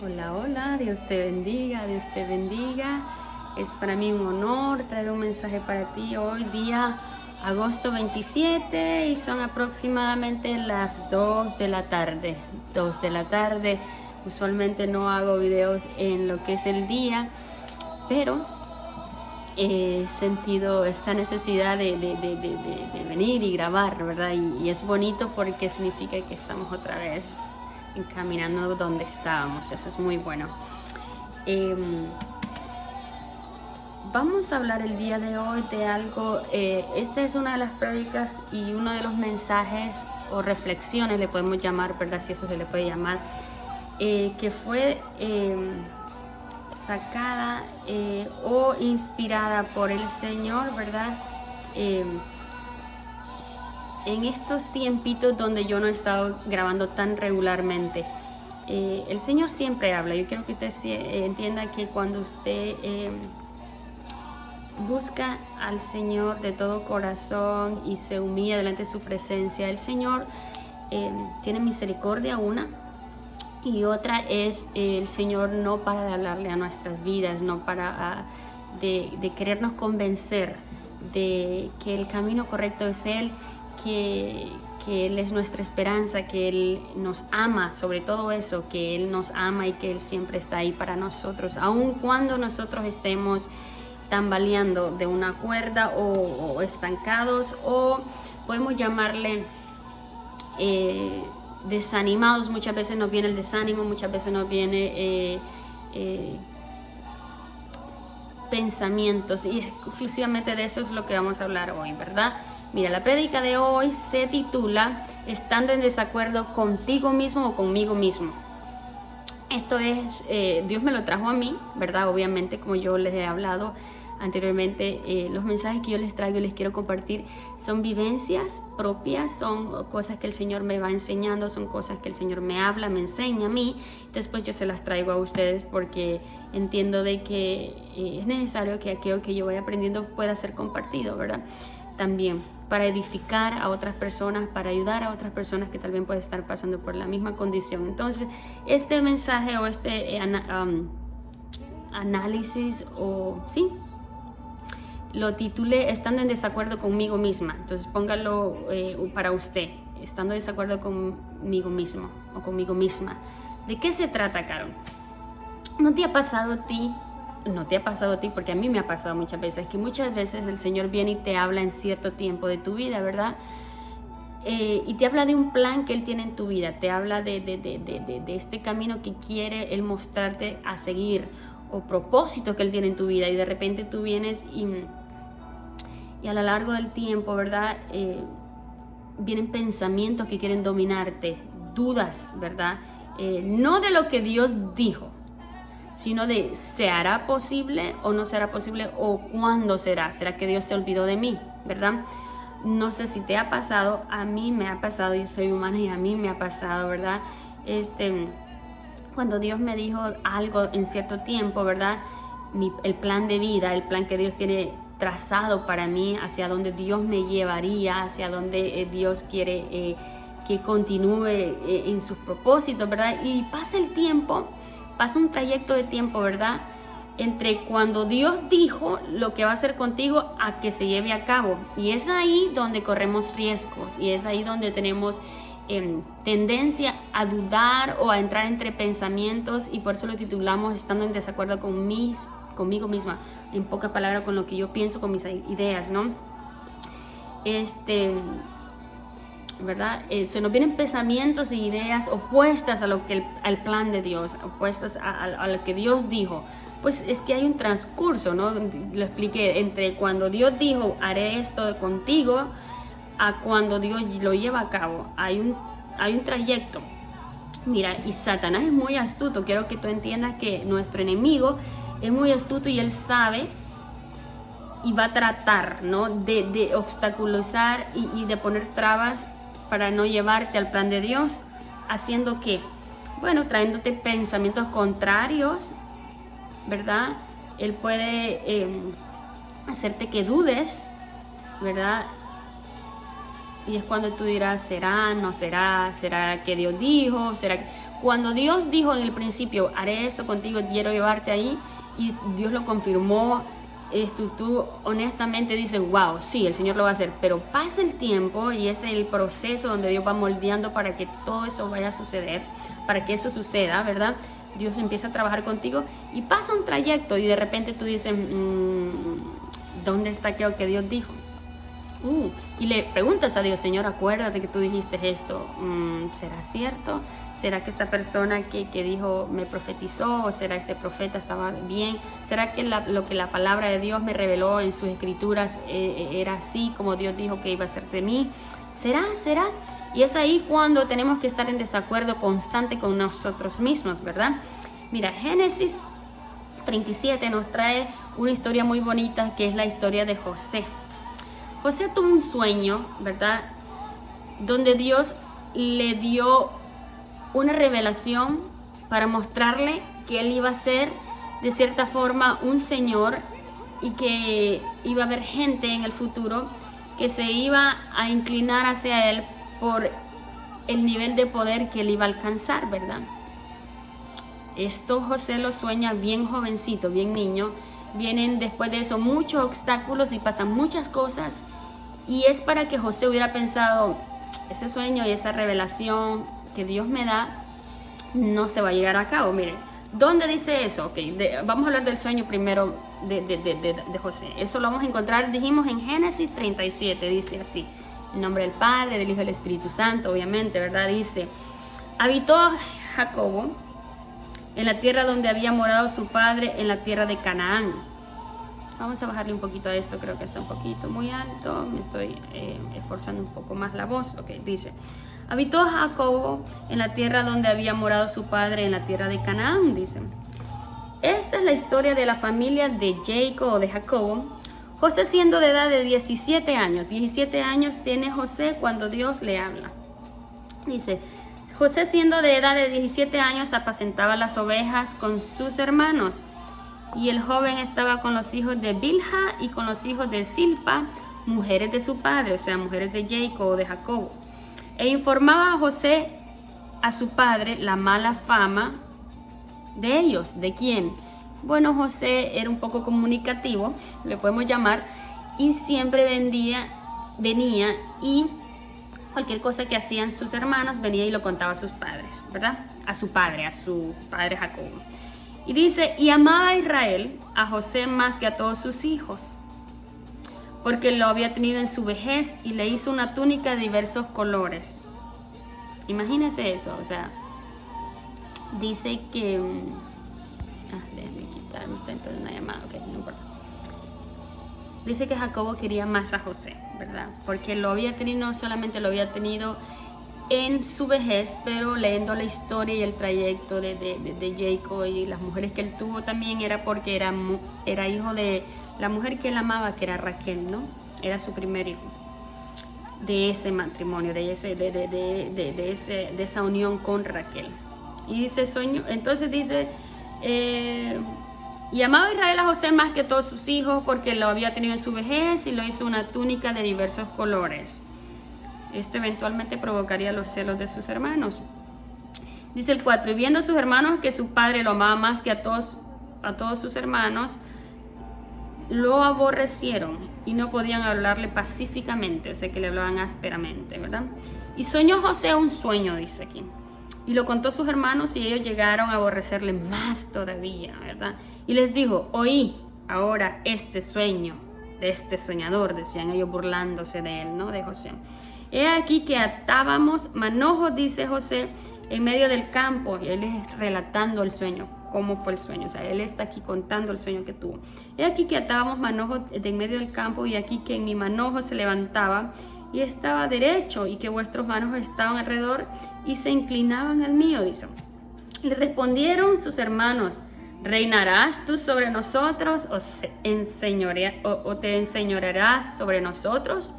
Hola, hola, Dios te bendiga, Dios te bendiga. Es para mí un honor traer un mensaje para ti hoy, día agosto 27, y son aproximadamente las 2 de la tarde. 2 de la tarde. Usualmente no hago videos en lo que es el día, pero he sentido esta necesidad de venir y grabar, ¿verdad? Y es bonito porque significa que estamos otra vez encaminando donde estábamos. Eso es muy bueno. Vamos a hablar el día de hoy de algo. Esta es una de las prédicas y uno de los mensajes o reflexiones, le podemos llamar, ¿verdad? Si eso se le puede llamar, que fue sacada o inspirada por el Señor, ¿verdad? En estos tiempitos donde yo no he estado grabando tan regularmente, el Señor siempre habla. Yo quiero que usted entienda que cuando usted busca al Señor de todo corazón y se humilla delante de su presencia, el Señor tiene misericordia, una, y otra es el Señor no para de hablarle a nuestras vidas, no para de querernos convencer de que el camino correcto es Él, que Él es nuestra esperanza, que Él nos ama, sobre todo eso, que Él nos ama y que Él siempre está ahí para nosotros, aun cuando nosotros estemos tambaleando de una cuerda o estancados, o podemos llamarle desanimados. Muchas veces nos viene el desánimo, muchas veces nos viene pensamientos, y exclusivamente de eso es lo que vamos a hablar hoy, ¿verdad? Mira, la prédica de hoy se titula Estando en desacuerdo contigo mismo o conmigo mismo. Esto es, Dios me lo trajo a mí, ¿verdad? Obviamente, como yo les he hablado anteriormente, los mensajes que yo les traigo y les quiero compartir son vivencias propias, son cosas que el Señor me va enseñando, son cosas que el Señor me habla, me enseña a mí. Después yo se las traigo a ustedes porque entiendo de que es necesario que aquello que yo voy aprendiendo pueda ser compartido, ¿verdad? También para edificar a otras personas, para ayudar a otras personas que tal vez pueden estar pasando por la misma condición. Entonces, este mensaje o este análisis, o sí, lo titulé Estando en desacuerdo conmigo misma. Entonces póngalo para usted, estando en desacuerdo conmigo mismo o conmigo misma. ¿De qué se trata, Carol? ¿No te ha pasado a ti? No te ha pasado a ti, porque a mí me ha pasado muchas veces, que muchas veces el Señor viene y te habla en cierto tiempo de tu vida, ¿verdad? Y te habla de un plan que Él tiene en tu vida, te habla de este camino que quiere Él mostrarte a seguir, o propósito que Él tiene en tu vida, y de repente tú vienes y a lo largo del tiempo, ¿verdad? Vienen pensamientos que quieren dominarte, dudas, ¿verdad? No de lo que Dios dijo, sino de ¿se hará posible o no será posible? ¿O cuándo será? ¿Será que Dios se olvidó de mí? ¿Verdad? No sé si te ha pasado, a mí me ha pasado, yo soy humana y a mí me ha pasado, ¿verdad? Cuando Dios me dijo algo en cierto tiempo, ¿verdad? El plan de vida, el plan que Dios tiene trazado para mí, hacia donde Dios me llevaría, hacia donde Dios quiere que continúe en sus propósitos, ¿verdad? Y pasa el tiempo, pasa un trayecto de tiempo, ¿verdad? Entre cuando Dios dijo lo que va a hacer contigo a que se lleve a cabo. Y es ahí donde corremos riesgos, y es ahí donde tenemos tendencia a dudar o a entrar entre pensamientos, y por eso lo titulamos Estando en desacuerdo conmigo misma, en pocas palabras, con lo que yo pienso, con mis ideas, ¿no? ¿Verdad? Se nos vienen pensamientos e ideas opuestas a lo que al plan de Dios, opuestas a lo que Dios dijo. Pues es que hay un transcurso, ¿no? Lo expliqué, entre cuando Dios dijo haré esto contigo a cuando Dios lo lleva a cabo. Hay un trayecto. Mira, y Satanás es muy astuto. Quiero que tú entiendas que nuestro enemigo es muy astuto, y él sabe y va a tratar, ¿no? de obstaculizar y de poner trabas para no llevarte al plan de Dios. Haciendo que, bueno, trayéndote pensamientos contrarios, ¿verdad? Él puede hacerte que dudes, ¿verdad? Y es cuando tú dirás, ¿será? ¿No será? ¿Será que Dios dijo? ¿Será que...? Cuando Dios dijo en el principio, haré esto contigo, quiero llevarte ahí, y Dios lo confirmó, tú honestamente dices, wow, sí, el Señor lo va a hacer. Pero pasa el tiempo y es el proceso donde Dios va moldeando para que todo eso vaya a suceder, para que eso suceda, ¿verdad? Dios empieza a trabajar contigo y pasa un trayecto y de repente tú dices, ¿dónde está aquello que Dios dijo? Y le preguntas a Dios, Señor, acuérdate que tú dijiste esto, ¿será cierto? ¿Será que esta persona que dijo me profetizó? ¿O será este profeta estaba bien? ¿Será que lo que la palabra de Dios me reveló en sus escrituras era así como Dios dijo que iba a ser de mí? ¿Será? Y es ahí cuando tenemos que estar en desacuerdo constante con nosotros mismos, ¿verdad? Mira, Génesis 37 nos trae una historia muy bonita que es la historia de José. José tuvo un sueño, ¿verdad? Donde Dios le dio una revelación para mostrarle que él iba a ser de cierta forma un señor y que iba a haber gente en el futuro que se iba a inclinar hacia él por el nivel de poder que él iba a alcanzar, ¿verdad? Esto José lo sueña bien jovencito, bien niño. Vienen después de eso muchos obstáculos y pasan muchas cosas. Y es para que José hubiera pensado, ese sueño y esa revelación que Dios me da no se va a llegar a cabo. Mire, ¿dónde dice eso? Okay, vamos a hablar del sueño primero de José. Eso lo vamos a encontrar, dijimos, en Génesis 37, dice así. En nombre del Padre, del Hijo y del Espíritu Santo, obviamente, ¿verdad? Dice, habitó Jacobo en la tierra donde había morado su padre, en la tierra de Canaán. Vamos a bajarle un poquito a esto, creo que está un poquito muy alto, me estoy esforzando un poco más la voz. Ok, dice, habitó Jacobo en la tierra donde había morado su padre, en la tierra de Canaán, dice. Esta es la historia de la familia de Jacob o de Jacobo. José siendo de edad de 17 años tiene José cuando Dios le habla. Dice, José siendo de edad de 17 años apacentaba las ovejas con sus hermanos. Y el joven estaba con los hijos de Bilha y con los hijos de Silpa, mujeres de su padre, o sea, mujeres de Jacob o de Jacobo. E informaba a José, a su padre, la mala fama de ellos. ¿De quién? Bueno, José era un poco comunicativo, le podemos llamar, y siempre venía y cualquier cosa que hacían sus hermanos, venía y lo contaba a sus padres, ¿verdad? A su padre Jacobo. Y dice, y amaba a Israel, a José más que a todos sus hijos, porque lo había tenido en su vejez y le hizo una túnica de diversos colores. Imagínese eso, o sea, dice que... déjenme quitarme, está entrando una llamada, ok, no importa. Dice que Jacobo quería más a José, ¿verdad? Porque lo había tenido, no solamente lo había tenido en su vejez, pero leyendo la historia y el trayecto de Jacob y las mujeres que él tuvo también era porque era hijo de la mujer que él amaba, que era Raquel, ¿no? Era su primer hijo de ese matrimonio, de esa unión con Raquel. Y dice, entonces dice, y amaba a Israel a José más que todos sus hijos porque lo había tenido en su vejez y lo hizo una túnica de diversos colores. Este eventualmente provocaría los celos de sus hermanos. Dice el 4, y viendo a sus hermanos que su padre lo amaba más que a todos sus hermanos, lo aborrecieron y no podían hablarle pacíficamente, o sea que le hablaban ásperamente, ¿verdad? Y soñó José un sueño, dice aquí, y lo contó a sus hermanos y ellos llegaron a aborrecerle más todavía, ¿verdad? Y les dijo, oí ahora este sueño de este soñador, decían ellos burlándose de él, ¿no? De José. He aquí que atábamos manojos, dice José, en medio del campo, y él es relatando el sueño, cómo fue el sueño, o sea, él está aquí contando el sueño que tuvo. He aquí que atábamos manojos de en medio del campo, y aquí que en mi manojo se levantaba y estaba derecho, y que vuestros manojos estaban alrededor y se inclinaban al mío, dice. Le respondieron sus hermanos, ¿reinarás tú sobre nosotros o te enseñorearás sobre nosotros?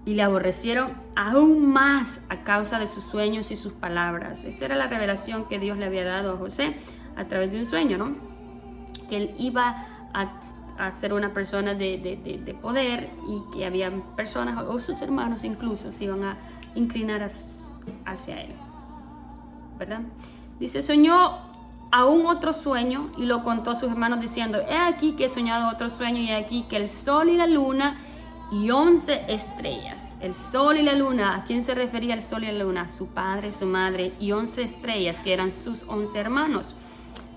Y le aborrecieron aún más a causa de sus sueños y sus palabras. Esta era la revelación que Dios le había dado a José a través de un sueño, ¿no? Que él iba a ser una persona de poder, y que había personas, o sus hermanos incluso, se iban a inclinar hacia él, ¿verdad? Dice, soñó aún otro sueño y lo contó a sus hermanos diciendo, he aquí que he soñado otro sueño, y he aquí que el sol y la luna y 11 estrellas. El sol y la luna, ¿a quién se refería el sol y la luna? Su padre, su madre, y 11 estrellas, que eran sus 11 hermanos,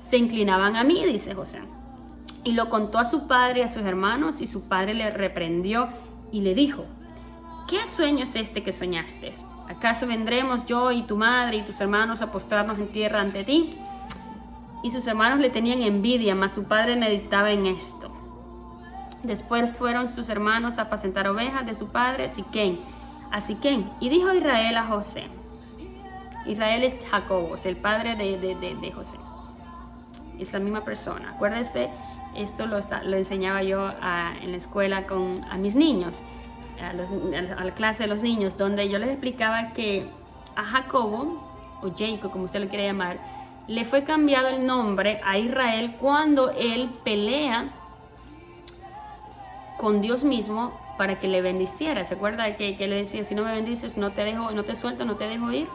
se inclinaban a mí, dice José. Y lo contó a su padre y a sus hermanos, y su padre le reprendió y le dijo, ¿qué sueño es este que soñaste? ¿Acaso vendremos yo y tu madre y tus hermanos a postrarnos en tierra ante ti? Y sus hermanos le tenían envidia, mas su padre meditaba en esto. Después fueron sus hermanos a apacentar ovejas de su padre a Siquén. Y dijo Israel a José. Israel es Jacobo, es el padre de José. Es la misma persona. Acuérdese, esto lo enseñaba yo en la escuela a mis niños, a la clase de los niños, donde yo les explicaba que a Jacobo, o Jacob, como usted lo quiere llamar, le fue cambiado el nombre a Israel cuando él pelea con Dios mismo para que le bendiciera. ¿Se acuerda que le decía, si no me bendices, no te suelto, no te dejo ir?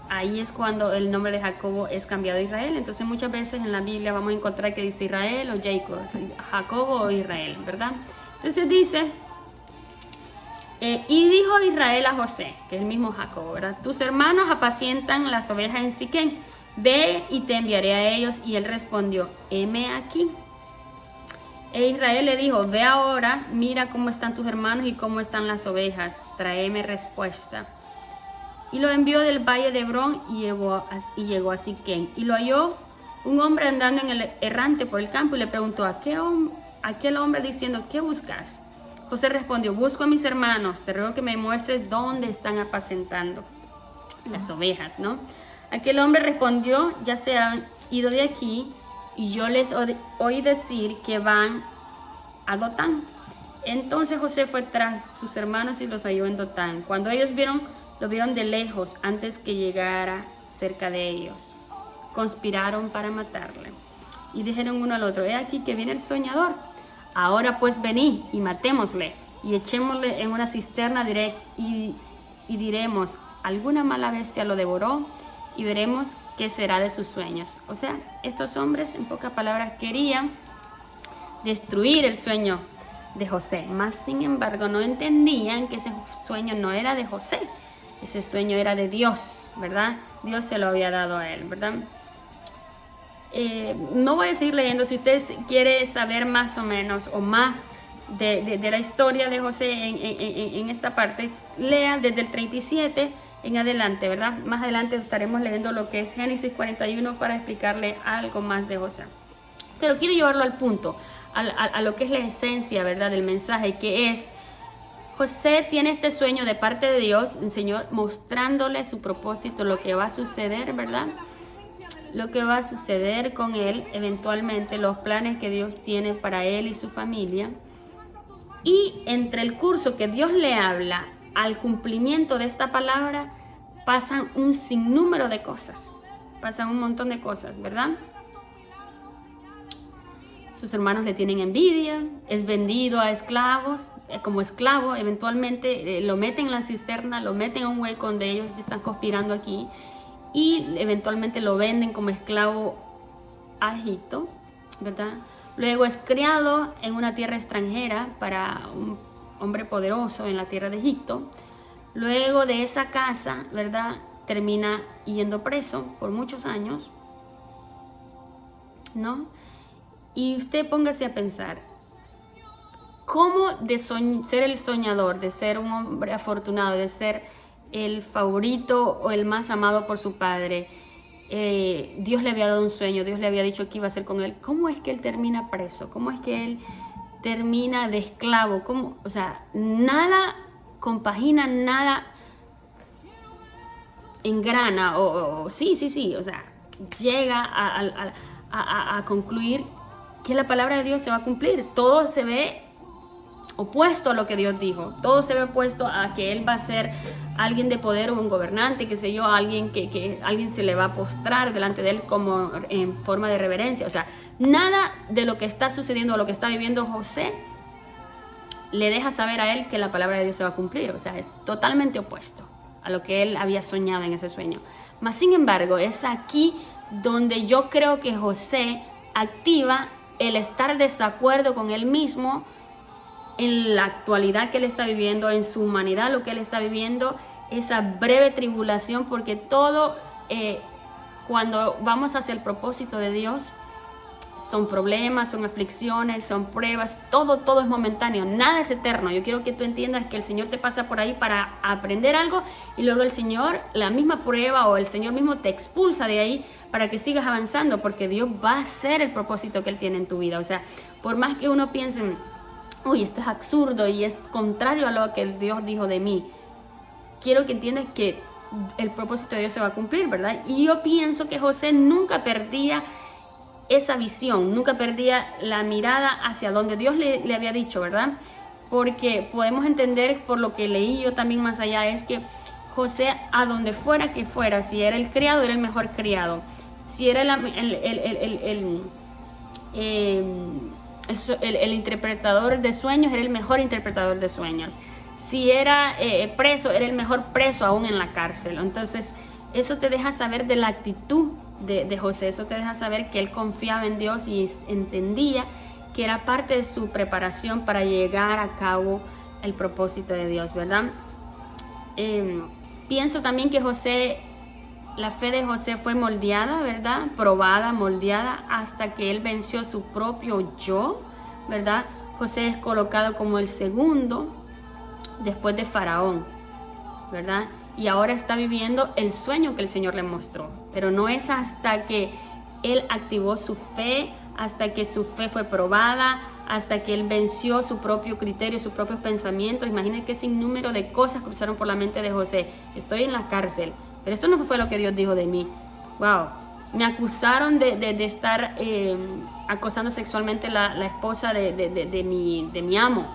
Ahí es cuando el nombre de Jacobo es cambiado a Israel. Entonces muchas veces en la Biblia vamos a encontrar que dice Israel o Jacob, Jacobo o Israel, ¿verdad? Entonces dice, y dijo Israel a José, que es el mismo Jacobo, ¿verdad? Tus hermanos apacientan las ovejas en Siquén, ve y te enviaré a ellos. Y él respondió, heme aquí. E Israel le dijo, ve ahora, mira cómo están tus hermanos y cómo están las ovejas, tráeme respuesta. Y lo envió del valle de Hebrón y llegó a Siquén. Y lo halló un hombre andando errante por el campo, y le preguntó a aquel hombre diciendo, ¿qué buscas? José respondió, busco a mis hermanos, te ruego que me muestres dónde están apacentando las ovejas, ¿no? Aquel hombre respondió, ya se han ido de aquí, y yo les oí decir que van a Dotán. Entonces José fue tras sus hermanos y los halló en Dotán. Cuando ellos lo vieron de lejos, antes que llegara cerca de ellos, conspiraron para matarle. Y dijeron uno al otro, he aquí que viene el soñador. Ahora pues venid y matémosle, y echémosle en una cisterna y diremos, alguna mala bestia lo devoró, y veremos qué será de sus sueños. O sea, estos hombres, en pocas palabras, querían destruir el sueño de José, mas sin embargo no entendían que ese sueño no era de José, ese sueño era de Dios, ¿verdad? Dios se lo había dado a él, ¿verdad? No voy a seguir leyendo. Si usted quiere saber más o menos o más de la historia de José en esta parte, lea desde el 37 en adelante, ¿verdad? Más adelante estaremos leyendo lo que es Génesis 41 para explicarle algo más de José. Pero quiero llevarlo al punto, a lo que es la esencia, ¿verdad?, del mensaje, que es, José tiene este sueño de parte de Dios, el Señor, mostrándole su propósito, lo que va a suceder, ¿verdad? Lo que va a suceder con él, eventualmente, los planes que Dios tiene para él y su familia. Y entre el curso que Dios le habla al cumplimiento de esta palabra, pasan un sinnúmero de cosas, pasan un montón de cosas, ¿verdad? Sus hermanos le tienen envidia, es vendido a esclavos, como esclavo, eventualmente lo meten en la cisterna, lo meten en un hueco donde ellos están conspirando aquí, y eventualmente lo venden como esclavo a Egipto, ¿verdad? Luego es criado en una tierra extranjera para un hombre poderoso en la tierra de Egipto. Luego de esa casa, ¿verdad?, termina yendo preso por muchos años, ¿no? Y usted póngase a pensar, ¿cómo de ser el soñador, de ser un hombre afortunado, de ser el favorito o el más amado por su padre, Dios le había dado un sueño, Dios le había dicho qué iba a hacer con él? ¿Cómo es que él termina preso? ¿Cómo es que él termina de esclavo? ¿Cómo? O sea, nada compagina, nada engrana, sí, o sea, llega a concluir que la palabra de Dios se va a cumplir. Todo se ve opuesto a lo que Dios dijo. Todo se ve opuesto a que él va a ser alguien de poder o un gobernante, qué sé yo, alguien que alguien se le va a postrar delante de él como en forma de reverencia. O sea, nada de lo que está sucediendo o lo que está viviendo José le deja saber a él que la palabra de Dios se va a cumplir. O sea, es totalmente opuesto a lo que él había soñado en ese sueño. Mas, sin embargo, es aquí donde yo creo que José activa el estar desacuerdo con él mismo en la actualidad que él está viviendo, en su humanidad, lo que él está viviendo, esa breve tribulación, porque todo, cuando vamos hacia el propósito de Dios, son problemas, son aflicciones, son pruebas, todo es momentáneo, nada es eterno. Yo quiero que tú entiendas que el Señor te pasa por ahí para aprender algo y luego el Señor, la misma prueba o el Señor mismo te expulsa de ahí para que sigas avanzando, porque Dios va a hacer el propósito que Él tiene en tu vida. O sea, por más que uno piense, uy, esto es absurdo y es contrario a lo que Dios dijo de mí, quiero que entiendas que el propósito de Dios se va a cumplir, ¿verdad? Y yo pienso que José nunca perdía esa visión, nunca perdía la mirada hacia donde Dios le había dicho, ¿verdad? Porque podemos entender, por lo que leí yo también más allá, es que José, a donde fuera que fuera, si era el criado, era el mejor criado. Si era el interpretador de sueños, era el mejor interpretador de sueños. Si era preso, era el mejor preso aún en la cárcel. Entonces, eso te deja saber de la actitud de José. Eso te deja saber que él confiaba en Dios y entendía que era parte de su preparación para llegar a cabo el propósito de Dios, ¿verdad? Pienso también que la fe de José fue moldeada, ¿verdad? Probada, moldeada, hasta que él venció su propio yo, ¿verdad? José es colocado como el segundo después de Faraón, ¿verdad? Y ahora está viviendo el sueño que el Señor le mostró. Pero no es hasta que él activó su fe, hasta que su fe fue probada, hasta que él venció su propio criterio, sus propios pensamientos. Imaginen qué sinnúmero de cosas cruzaron por la mente de José. Estoy en la cárcel, pero esto no fue lo que Dios dijo de mí. Wow, me acusaron de estar acosando sexualmente la esposa de mi amo.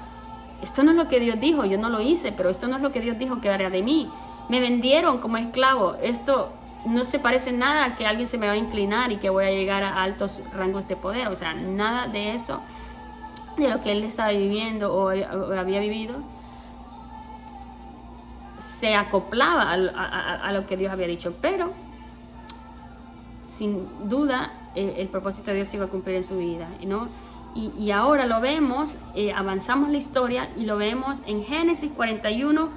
Esto no es lo que Dios dijo, yo no lo hice, pero esto no es lo que Dios dijo que haría de mí. Me vendieron como esclavo. Esto no se parece nada a que alguien se me va a inclinar y que voy a llegar a altos rangos de poder. O sea, nada de esto, de lo que él estaba viviendo o había vivido, se acoplaba a lo que Dios había dicho. Pero, sin duda, el propósito de Dios se iba a cumplir en su vida, ¿no? Y ahora lo vemos, avanzamos la historia y lo vemos en Génesis 41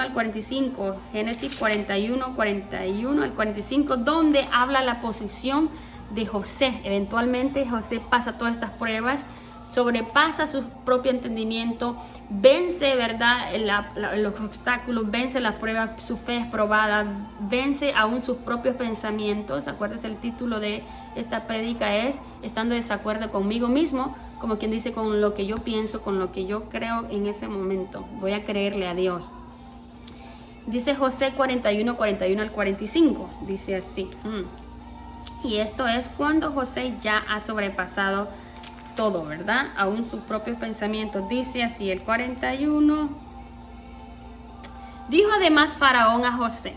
al 45, Génesis 41 al 45, donde habla la posición de José. Eventualmente José pasa todas estas pruebas, sobrepasa su propio entendimiento, vence, ¿verdad?, los obstáculos, vence las pruebas, su fe es probada, vence aún sus propios pensamientos. Acuérdense, el título de esta prédica es Estando desacuerdo conmigo mismo, como quien dice, con lo que yo pienso, con lo que yo creo en ese momento. Voy a creerle a Dios. Dice José 41 al 45, dice así. Y esto es cuando José ya ha sobrepasado todo, ¿verdad? Aún sus propios pensamientos. Dice así el 41. Dijo además Faraón a José: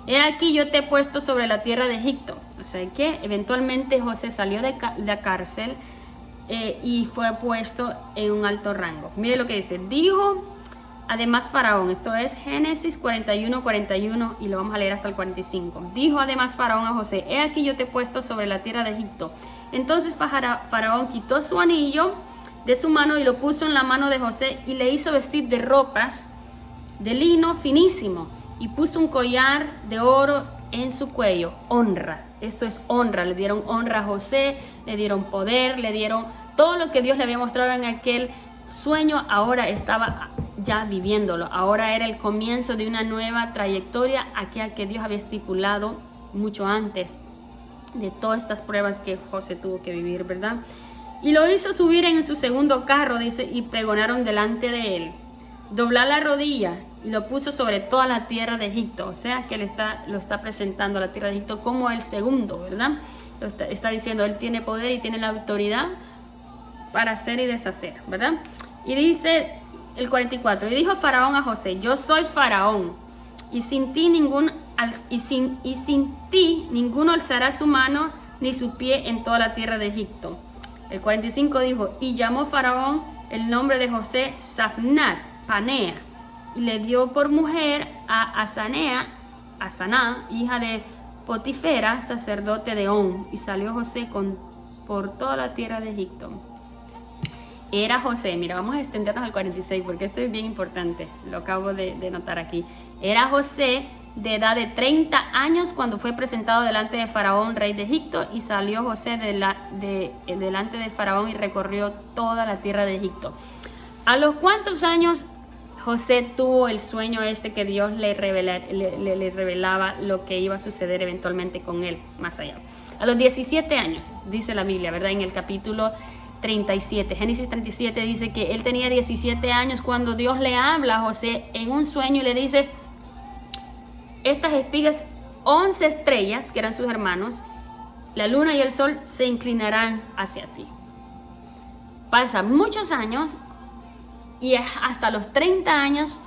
he aquí yo te he puesto sobre la tierra de Egipto. O sea que eventualmente José salió de la cárcel y fue puesto en un alto rango. Mire lo que dice. Dijo además Faraón, esto es Génesis 41 y lo vamos a leer hasta el 45. Dijo además Faraón a José: he aquí yo te he puesto sobre la tierra de Egipto. Entonces Faraón quitó su anillo de su mano y lo puso en la mano de José y le hizo vestir de ropas de lino finísimo y puso un collar de oro en su cuello. Honra, esto es honra. Le dieron honra a José, le dieron poder, le dieron todo lo que Dios le había mostrado en aquel sueño. Ahora estaba ya viviéndolo. Ahora era el comienzo de una nueva trayectoria, aquella que Dios había estipulado mucho antes de todas estas pruebas que José tuvo que vivir, ¿verdad? Y lo hizo subir en su segundo carro, dice, y pregonaron delante de él: doblar la rodilla, y lo puso sobre toda la tierra de Egipto. O sea que lo está presentando a la tierra de Egipto como el segundo, ¿verdad? Está diciendo, él tiene poder y tiene la autoridad para hacer y deshacer, ¿verdad? Y dice el 44, y dijo Faraón a José, yo soy Faraón, y sin ti ninguno alzará su mano ni su pie en toda la tierra de Egipto. El 45 dijo, y llamó Faraón el nombre de José Safnat Panea, y le dio por mujer a Asaná, hija de Potifera, sacerdote de On, y salió José por toda la tierra de Egipto. Era José, mira, vamos a extendernos al 46 porque esto es bien importante, lo acabo de notar aquí. Era José de edad de 30 años cuando fue presentado delante de Faraón, rey de Egipto, y salió José delante de Faraón y recorrió toda la tierra de Egipto. ¿A los cuántos años José tuvo el sueño que Dios le revelaba lo que iba a suceder eventualmente con él más allá? A los 17 años, dice la Biblia, ¿verdad? En el capítulo 37, Génesis 37 dice que él tenía 17 años cuando Dios le habla a José en un sueño y le dice, estas espigas, 11 estrellas, que eran sus hermanos, la luna y el sol se inclinarán hacia ti. Pasan muchos años y hasta los 30 años,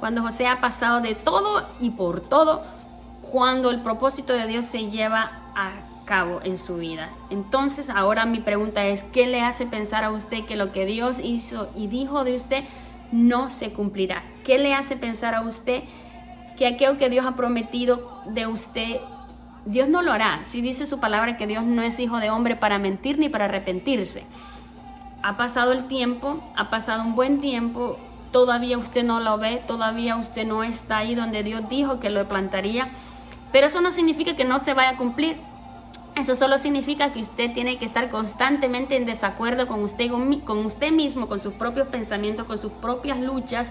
cuando José ha pasado de todo y por todo, cuando el propósito de Dios se lleva a cabo en su vida. Entonces, ahora mi pregunta es, ¿qué le hace pensar a usted que lo que Dios hizo y dijo de usted no se cumplirá? ¿Qué le hace pensar a usted que aquello que Dios ha prometido de usted, Dios no lo hará? Si dice su palabra que Dios no es hijo de hombre para mentir ni para arrepentirse. Ha pasado el tiempo, ha pasado un buen tiempo, todavía usted no lo ve, todavía usted no está ahí donde Dios dijo que lo plantaría, pero eso no significa que no se vaya a cumplir. Eso solo significa que usted tiene que estar constantemente en desacuerdo con usted mismo, con sus propios pensamientos, con sus propias luchas,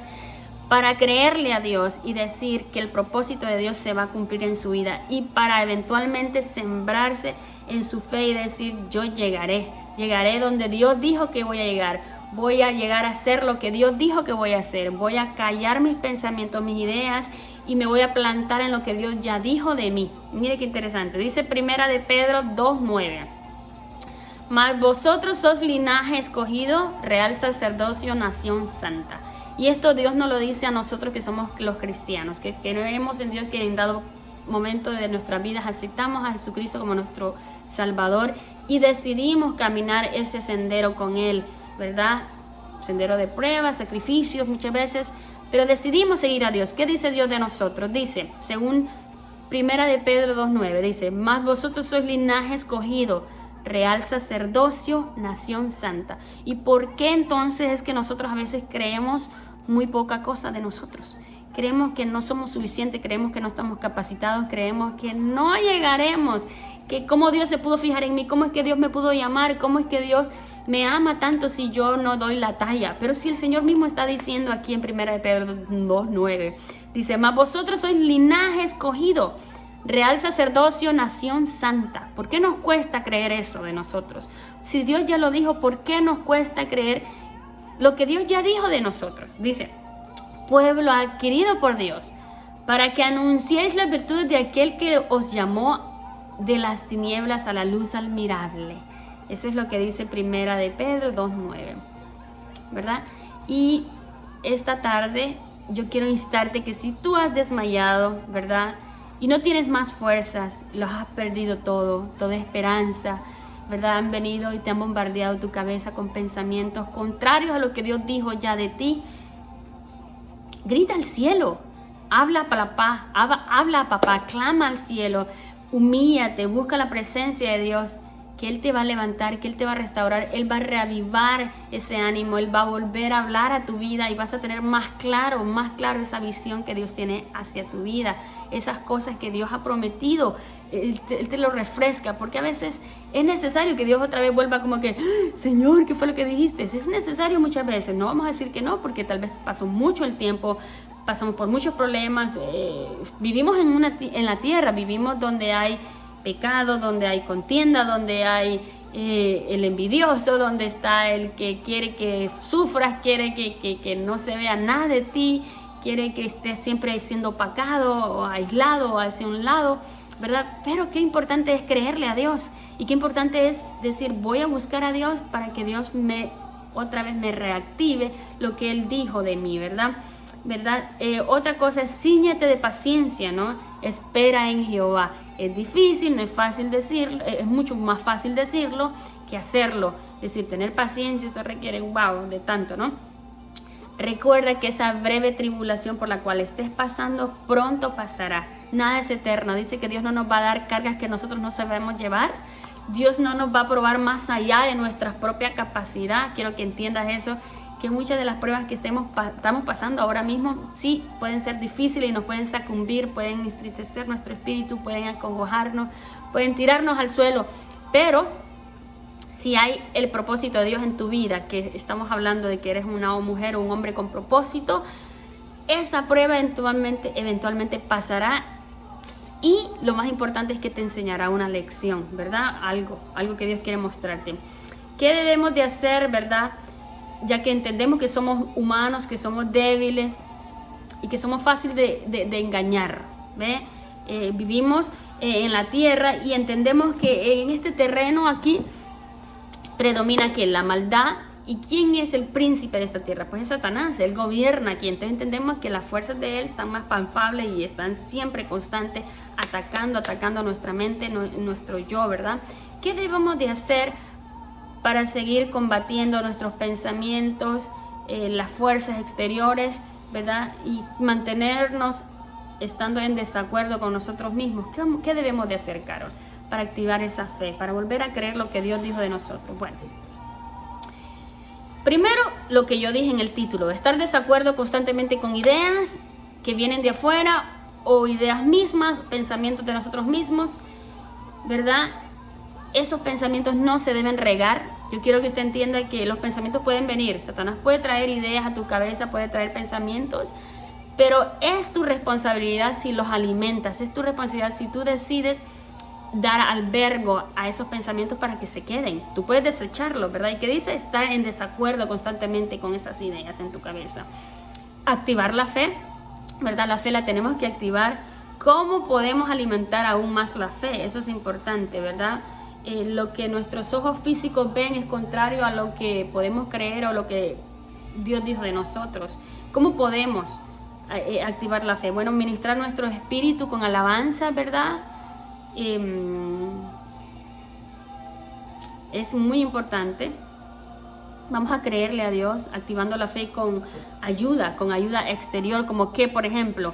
para creerle a Dios y decir que el propósito de Dios se va a cumplir en su vida, y para eventualmente sembrarse en su fe y decir, yo llegaré donde Dios dijo que voy a llegar a hacer lo que Dios dijo que voy a hacer, voy a callar mis pensamientos, mis ideas, y me voy a plantar en lo que Dios ya dijo de mí. Mire qué interesante, dice Primera de Pedro 2:9. Mas vosotros sos linaje escogido, real sacerdocio, nación santa. Y esto Dios nos lo dice a nosotros que somos los cristianos, que creemos en Dios, que en dado momento de nuestras vidas aceptamos a Jesucristo como nuestro Salvador y decidimos caminar ese sendero con Él, ¿verdad? Sendero de pruebas, sacrificios muchas veces, pero decidimos seguir a Dios. ¿Qué dice Dios de nosotros? Dice, según Primera de Pedro 2:9, dice, mas vosotros sois linaje escogido, real sacerdocio, nación santa. ¿Y por qué entonces es que nosotros a veces creemos muy poca cosa de nosotros? Creemos que no somos suficientes, creemos que no estamos capacitados, creemos que no llegaremos, que cómo Dios se pudo fijar en mí, cómo es que Dios me pudo llamar, cómo es que Dios me ama tanto si yo no doy la talla. Pero si el Señor mismo está diciendo aquí en 1 de Pedro 2:9, dice, mas vosotros sois linaje escogido, real sacerdocio, nación santa. ¿Por qué nos cuesta creer eso de nosotros? Si Dios ya lo dijo, ¿por qué nos cuesta creer lo que Dios ya dijo de nosotros? Dice, pueblo adquirido por Dios, para que anunciéis las virtudes de aquel que os llamó de las tinieblas a la luz admirable. Eso es lo que dice Primera de Pedro 2:9, ¿verdad? Y esta tarde yo quiero instarte que si tú has desmayado, ¿verdad?, y no tienes más fuerzas, los has perdido toda esperanza, ¿verdad? Han venido y te han bombardeado tu cabeza con pensamientos contrarios a lo que Dios dijo ya de ti. Grita al cielo, habla a papá, clama al cielo, humíllate, busca la presencia de Dios, que Él te va a levantar, que Él te va a restaurar, Él va a reavivar ese ánimo, Él va a volver a hablar a tu vida y vas a tener más claro esa visión que Dios tiene hacia tu vida, esas cosas que Dios ha prometido, Él te lo refresca, porque a veces es necesario que Dios otra vez vuelva como que, Señor, ¿qué fue lo que dijiste? Es necesario muchas veces, no vamos a decir que no, porque tal vez pasó mucho el tiempo, pasamos por muchos problemas, vivimos en la tierra, vivimos donde hay pecado, donde hay contienda, donde hay el envidioso, donde está el que quiere que sufras, quiere que no se vea nada de ti, quiere que estés siempre siendo opacado o aislado o hacia un lado, ¿verdad? Pero qué importante es creerle a Dios y qué importante es decir, voy a buscar a Dios para que Dios me otra vez me reactive lo que Él dijo de mí, ¿verdad? Otra cosa es cíñete de paciencia, ¿no? Espera en Jehová. Es difícil, no es fácil decirlo, es mucho más fácil decirlo que hacerlo. Es decir, tener paciencia se requiere, wow, de tanto, ¿no? Recuerda que esa breve tribulación por la cual estés pasando pronto pasará. Nada es eterno. Dice que Dios no nos va a dar cargas que nosotros no sabemos llevar. Dios no nos va a probar más allá de nuestra propia capacidad. Quiero que entiendas eso, que muchas de las pruebas que estamos pasando ahora mismo, sí, pueden ser difíciles y nos pueden sucumbir, pueden entristecer nuestro espíritu, pueden acongojarnos, pueden tirarnos al suelo, pero si hay el propósito de Dios en tu vida, que estamos hablando de que eres una mujer o un hombre con propósito, esa prueba eventualmente pasará, y lo más importante es que te enseñará una lección, ¿verdad? Algo que Dios quiere mostrarte. ¿Qué debemos de hacer, verdad? Ya que entendemos que somos humanos, que somos débiles y que somos fáciles de engañar, ¿ve? Vivimos en la tierra y entendemos que en este terreno aquí predomina que la maldad. ¿Y quién es el príncipe de esta tierra? Pues es Satanás, él gobierna aquí. Entonces entendemos que las fuerzas de él están más palpables y están siempre constantes atacando nuestra mente, nuestro yo, ¿verdad? ¿Qué debemos de hacer para seguir combatiendo nuestros pensamientos, las fuerzas exteriores, ¿verdad? Y mantenernos estando en desacuerdo con nosotros mismos. ¿Qué debemos de hacer, Carol, para activar esa fe, para volver a creer lo que Dios dijo de nosotros? Bueno, primero, lo que yo dije en el título, estar desacuerdo constantemente con ideas que vienen de afuera o ideas mismas, pensamientos de nosotros mismos, ¿verdad? Esos pensamientos no se deben regar. Yo quiero que usted entienda que los pensamientos pueden venir. Satanás puede traer ideas a tu cabeza, puede traer pensamientos, pero es tu responsabilidad si los alimentas, es tu responsabilidad si tú decides dar albergo a esos pensamientos para que se queden. Tú puedes desecharlos, ¿verdad? ¿Y qué dice? Estar en desacuerdo constantemente con esas ideas en tu cabeza. Activar la fe, ¿verdad? La fe la tenemos que activar. ¿Cómo podemos alimentar aún más la fe? Eso es importante, ¿verdad? Lo que nuestros ojos físicos ven es contrario a lo que podemos creer o lo que Dios dijo de nosotros. ¿Cómo podemos activar la fe? Bueno, ministrar nuestro espíritu con alabanza, ¿verdad? Es muy importante. Vamos a creerle a Dios activando la fe con ayuda exterior, como que, por ejemplo,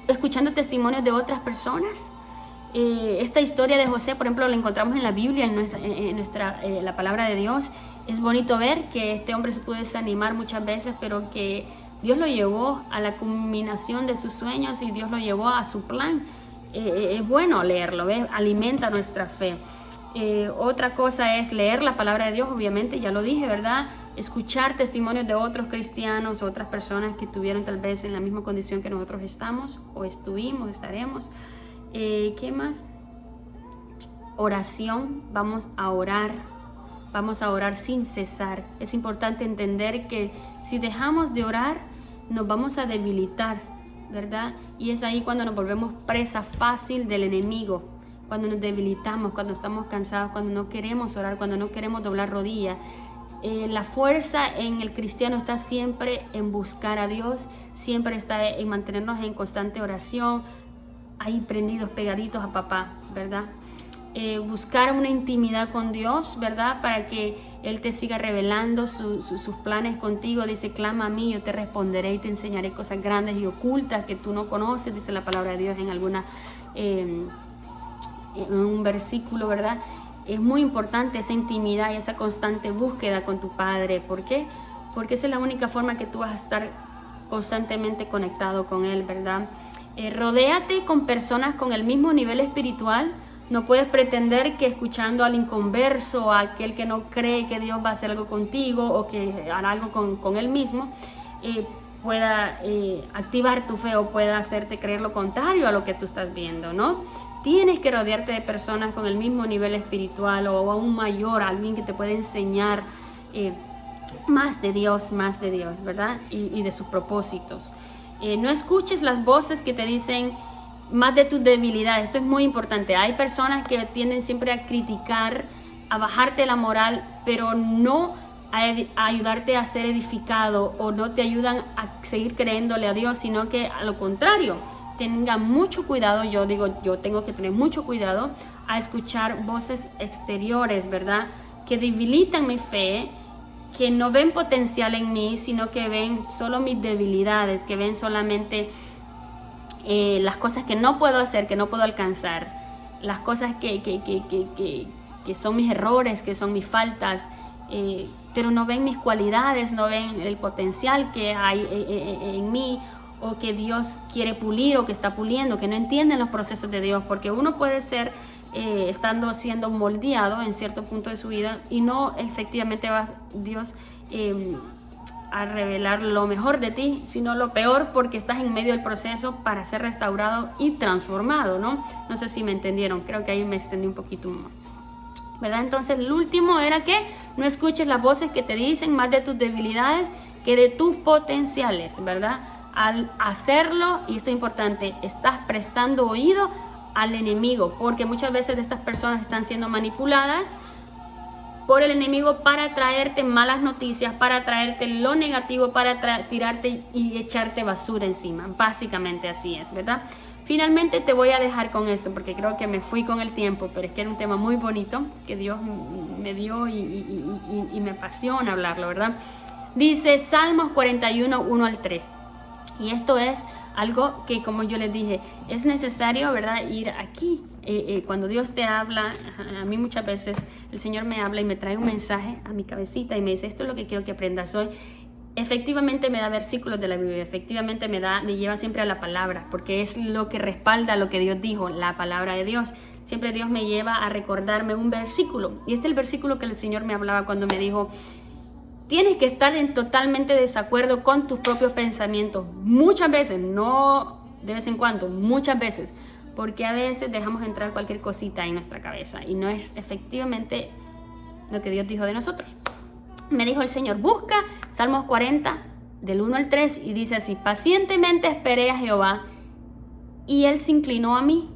escuchando testimonios de otras personas. Esta historia de José, por ejemplo, la encontramos en la Biblia, en la palabra de Dios. Es bonito ver que este hombre se pudo desanimar muchas veces, pero que Dios lo llevó a la culminación de sus sueños y Dios lo llevó a su plan. Es bueno leerlo, ¿ves? Alimenta nuestra fe. Otra cosa es leer la palabra de Dios, obviamente, ya lo dije, ¿verdad? Escuchar testimonios de otros cristianos, otras personas que estuvieron tal vez en la misma condición que nosotros estamos, o estuvimos, estaremos. ¿Qué más? Oración, vamos a orar sin cesar. Es importante entender que si dejamos de orar, nos vamos a debilitar, ¿verdad? Y es ahí cuando nos volvemos presa fácil del enemigo, cuando nos debilitamos, cuando estamos cansados, cuando no queremos orar, cuando no queremos doblar rodillas. La fuerza en el cristiano está siempre en buscar a Dios, siempre está en mantenernos en constante oración, ahí prendidos, pegaditos a papá, ¿verdad? Buscar una intimidad con Dios, ¿verdad? Para que Él te siga revelando sus planes contigo. Dice, clama a mí, yo te responderé y te enseñaré cosas grandes y ocultas que tú no conoces, dice la palabra de Dios en un versículo, ¿verdad? Es muy importante esa intimidad y esa constante búsqueda con tu Padre. ¿Por qué? Porque esa es la única forma que tú vas a estar constantemente conectado con Él, ¿verdad? Rodéate con personas con el mismo nivel espiritual. No puedes pretender que escuchando al inconverso, a aquel que no cree que Dios va a hacer algo contigo o que hará algo con él mismo, pueda activar tu fe o pueda hacerte creer lo contrario a lo que tú estás viendo, ¿no? Tienes que rodearte de personas con el mismo nivel espiritual o aún mayor, alguien que te pueda enseñar más de Dios, ¿verdad? Y de sus propósitos. No escuches las voces que te dicen más de tus debilidades. Esto es muy importante. Hay personas que tienden siempre a criticar, a bajarte la moral, pero no a ayudarte a ser edificado o no te ayudan a seguir creyéndole a Dios, sino que a lo contrario, tengan mucho cuidado. Yo tengo que tener mucho cuidado a escuchar voces exteriores, ¿verdad? Que debilitan mi fe, que no ven potencial en mí, sino que ven solo mis debilidades, que ven solamente las cosas que no puedo hacer, que no puedo alcanzar, las cosas que son mis errores, que son mis faltas, pero no ven mis cualidades, no ven el potencial que hay en mí, o que Dios quiere pulir o que está puliendo, que no entienden los procesos de Dios, porque uno puede ser siendo moldeado en cierto punto de su vida y no efectivamente va Dios a revelar lo mejor de ti, sino lo peor, porque estás en medio del proceso para ser restaurado y transformado, ¿no? No sé si me entendieron, creo que ahí me extendí un poquito más, ¿verdad? Entonces el último era que no escuches las voces que te dicen más de tus debilidades que de tus potenciales, ¿verdad? Al hacerlo, y esto es importante, estás prestando oído al enemigo, porque muchas veces estas personas están siendo manipuladas por el enemigo para traerte malas noticias, para traerte lo negativo, para tirarte y echarte basura encima. Básicamente así es, ¿verdad? Finalmente te voy a dejar con esto, porque creo que me fui con el tiempo, pero es que era un tema muy bonito que Dios me dio y me apasiona hablarlo, ¿verdad? Dice Salmos 41, 1 al 3. Y esto es algo que, como yo les dije, es necesario, ¿verdad? Ir aquí. Cuando Dios te habla, a mí muchas veces el Señor me habla y me trae un mensaje a mi cabecita y me dice, esto es lo que quiero que aprendas hoy. Efectivamente me da versículos de la Biblia, efectivamente me lleva siempre a la palabra, porque es lo que respalda lo que Dios dijo, la palabra de Dios. Siempre Dios me lleva a recordarme un versículo. Y este es el versículo que el Señor me hablaba cuando me dijo, tienes que estar en totalmente desacuerdo con tus propios pensamientos. Muchas veces, no de vez en cuando, muchas veces. Porque a veces dejamos entrar cualquier cosita en nuestra cabeza y no es efectivamente lo que Dios dijo de nosotros. Me dijo el Señor, busca Salmos 40, del 1 al 3, y dice así, pacientemente esperé a Jehová, y Él se inclinó a mí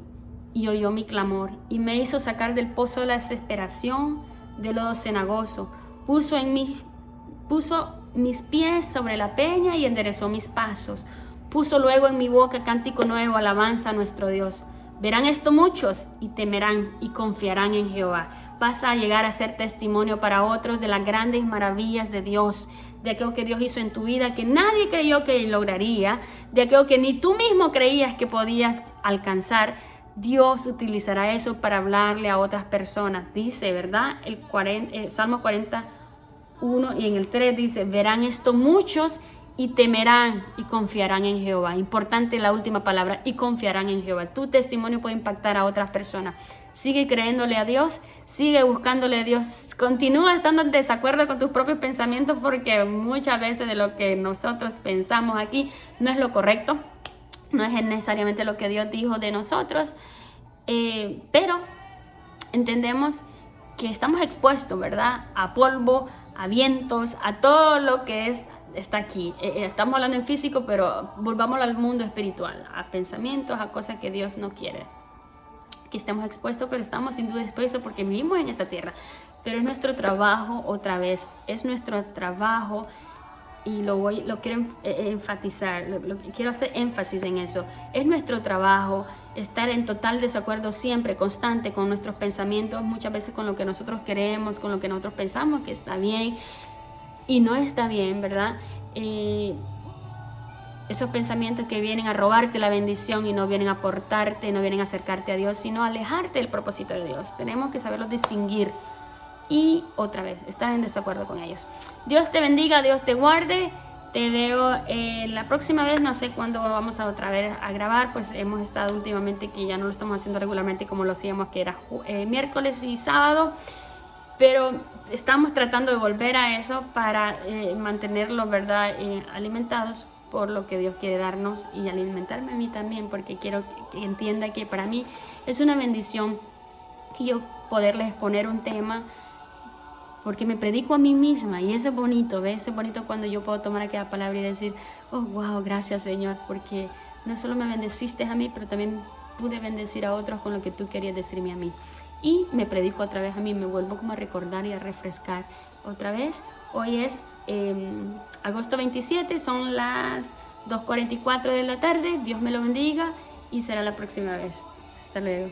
y oyó mi clamor, y me hizo sacar del pozo de la desesperación, del lodo cenagoso, puso mis pies sobre la peña y enderezó mis pasos, puso luego en mi boca cántico nuevo, alabanza a nuestro Dios. Verán esto muchos y temerán y confiarán en Jehová. Vas a llegar a ser testimonio para otros de las grandes maravillas de Dios, de aquello que Dios hizo en tu vida que nadie creyó que lograría, de aquello que ni tú mismo creías que podías alcanzar. Dios utilizará eso para hablarle a otras personas. Dice, ¿verdad? Salmo 41 y en el 3 dice, verán esto muchos y temerán y confiarán en Jehová. Importante la última palabra, y confiarán en Jehová. Tu testimonio puede impactar a otras personas. Sigue creyéndole a Dios, sigue buscándole a Dios, continúa estando en desacuerdo con tus propios pensamientos, porque muchas veces de lo que nosotros pensamos aquí no es lo correcto, no es necesariamente lo que Dios dijo de nosotros, pero entendemos que estamos expuestos, ¿verdad? A polvo, a vientos, a todo lo que está aquí. Estamos hablando en físico, pero volvamos al mundo espiritual, a pensamientos, a cosas que Dios no quiere que estemos expuestos, pero estamos sin duda expuestos porque vivimos en esta tierra. Pero es nuestro trabajo, otra vez, es nuestro trabajo, y lo quiero enfatizar, quiero hacer énfasis en eso. Es nuestro trabajo estar en total desacuerdo siempre, constante con nuestros pensamientos, muchas veces con lo que nosotros queremos, con lo que nosotros pensamos que está bien y no está bien, ¿verdad? Esos pensamientos que vienen a robarte la bendición y no vienen a aportarte, no vienen a acercarte a Dios, sino a alejarte del propósito de Dios. Tenemos que saberlos distinguir y otra vez estar en desacuerdo con ellos. Dios te bendiga, Dios te guarde. Te veo la próxima vez, no sé cuándo vamos a otra vez a grabar, pues hemos estado últimamente que ya no lo estamos haciendo regularmente como lo hacíamos, que era miércoles y sábado, pero estamos tratando de volver a eso para mantenerlos, ¿verdad? Alimentados por lo que Dios quiere darnos, y alimentarme a mí también, porque quiero que entienda que para mí es una bendición que yo poderles exponer un tema, porque me predico a mí misma, y eso es bonito, ¿ves? Es bonito cuando yo puedo tomar aquella palabra y decir, oh, wow, gracias Señor, porque no solo me bendeciste a mí, pero también pude bendecir a otros con lo que tú querías decirme a mí. y me predico otra vez a mí, me vuelvo como a recordar y a refrescar otra vez. Hoy es agosto 27, son las 2:44 de la tarde. Dios me lo bendiga y será la próxima vez. Hasta luego.